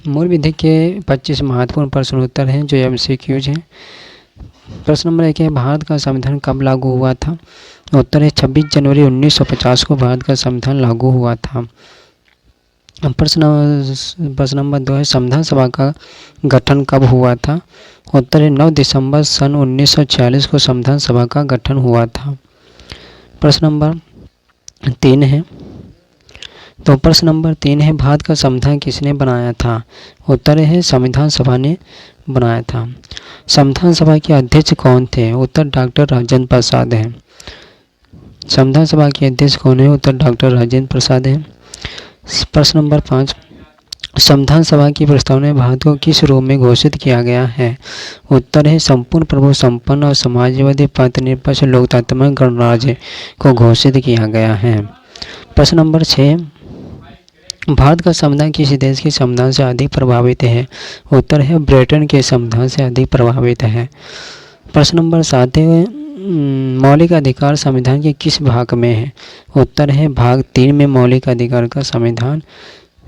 मूल विधि के 25 महत्वपूर्ण प्रश्न उत्तर हैं जो MCQs हैं। प्रश्न नंबर 1 है, भारत का संविधान कब लागू हुआ था? उत्तर है 26 जनवरी 1950 को भारत का संविधान लागू हुआ था। प्रश्न नंबर 2 है, संविधान सभा का गठन कब हुआ था? उत्तर है 9 दिसंबर सन 1946 को संविधान सभा का गठन हुआ था। प्रश्न नंबर 3 है, प्रश्न नंबर 3 है, भारत का संविधान किसने बनाया था? उत्तर है संविधान सभा ने बनाया था। संविधान सभा के अध्यक्ष कौन थे? उत्तर डॉक्टर राजेंद्र प्रसाद हैं। संविधान सभा के अध्यक्ष कौन है? उत्तर डॉक्टर राजेंद्र प्रसाद हैं। प्रश्न नंबर 5, संविधान सभा की प्रस्तावना भारत को किस रूप में घोषित किया गया है? उत्तर है संपूर्ण प्रभु संपन्न और समाजवादी प्रतिनिधित्व लोकतंत्र गणराज्य को घोषित किया गया है। प्रश्न नंबर 6, भारत का संविधान किस देश के संविधान से अधिक प्रभावित है? उत्तर है ब्रिटेन के संविधान से अधिक प्रभावित है। प्रश्न नंबर 7 है, मौलिक अधिकार संविधान के किस भाग में है? उत्तर है भाग 3 में मौलिक अधिकार का संविधान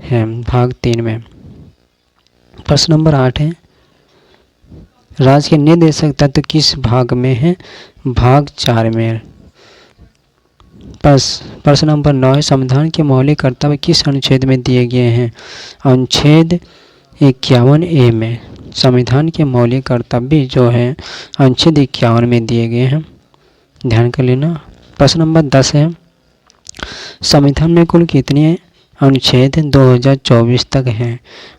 है, भाग 3 में। प्रश्न नंबर 8 है, राज्य के निर्देशक तत्व किस भाग में है? भाग 4 में। प्रश्न नंबर 9 है, संविधान के मौलिक कर्तव्य किस अनुच्छेद में दिए गए हैं? अनुच्छेद 51A में संविधान के मौलिक कर्तव्य जो है अनुच्छेद 51 में दिए गए हैं, ध्यान कर लेना। प्रश्न नंबर 10 है, संविधान में कुल कितने अनुच्छेद 2024 तक हैं?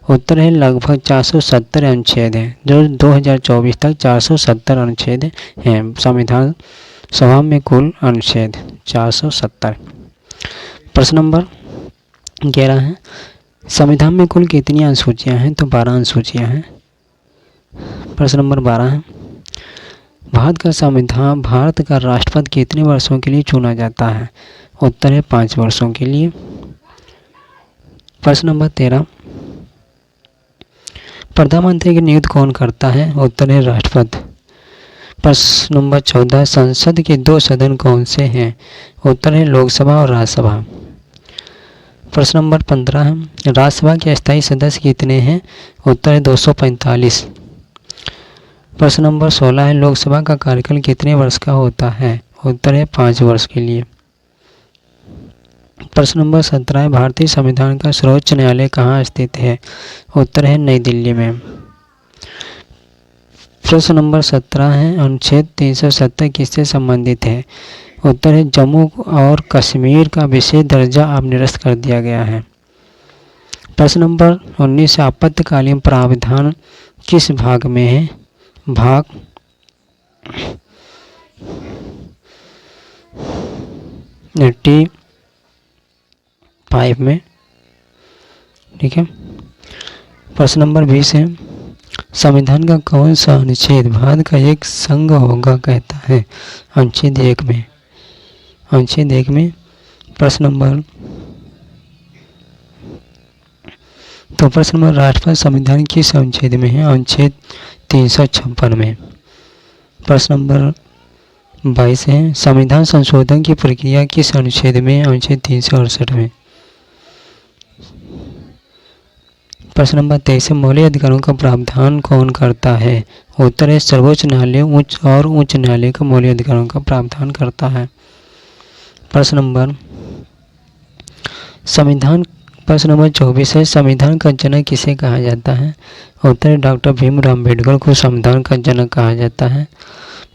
उत्तर है लगभग 470 अनुच्छेद हैं, जो 2024 तक 470 अनुच्छेद हैं। संविधान सभा में कुल अनुच्छेद 470। प्रश्न नंबर 11 है, संविधान में कुल कितनी अनुसूचियां हैं? तो 12 अनुसूचियां हैं। प्रश्न नंबर 12 है, भारत का राष्ट्रपति कितने वर्षों के लिए चुना जाता है? उत्तर है 5 वर्षों के लिए। प्रश्न नंबर 13, प्रधानमंत्री की नियुक्ति कौन करता है? उत्तर है राष्ट्रपति। प्रश्न नंबर 14, संसद के 2 सदन कौन से हैं? उत्तर है लोकसभा और राज्यसभा। प्रश्न नंबर 15 है, राज्यसभा के अस्थायी सदस्य कितने हैं? उत्तर है 245। प्रश्न नंबर 16 है, लोकसभा का कार्यकाल कितने वर्ष का होता है? उत्तर है 5 वर्ष के लिए। प्रश्न नंबर 17 है, भारतीय संविधान का सर्वोच्च न्यायालय कहाँ स्थित है? उत्तर है नई दिल्ली में। प्रश्न नंबर 17 है, अनुच्छेद 370 किससे संबंधित है? उत्तर है जम्मू और कश्मीर का विशेष दर्जा अब निरस्त कर दिया गया है। प्रश्न नंबर 19 है, आपातकालीन प्रावधान किस भाग में है? भाग T5 में, ठीक है। प्रश्न नंबर 20 है, संविधान का कौन सा अनुच्छेद भारत का एक संघ होगा कहता है? अनुच्छेद 1 में, अनुच्छेद 1 में। प्रश्न नंबर राष्ट्रपति संविधान किस अनुच्छेद में है? अनुच्छेद 356 में। प्रश्न नंबर 22 है, संविधान संशोधन की प्रक्रिया किस अनुच्छेद में? अनुच्छेद 368 में। प्रश्न नंबर 23 है, मौलिक अधिकारों का प्रावधान कौन करता है? उत्तर है सर्वोच्च न्यायालय उच्च न्यायालय का मौलिक अधिकारों का प्रावधान करता है। प्रश्न नंबर 24 है, संविधान का जनक किसे कहा जाता है? उत्तर है डॉक्टर भीमराव अम्बेडकर को संविधान का जनक कहा जाता है।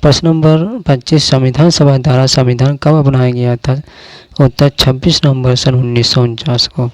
प्रश्न नंबर 25, संविधान सभा द्वारा संविधान कब बनाया गया था? उत्तर 26 नवंबर सन 1949 को।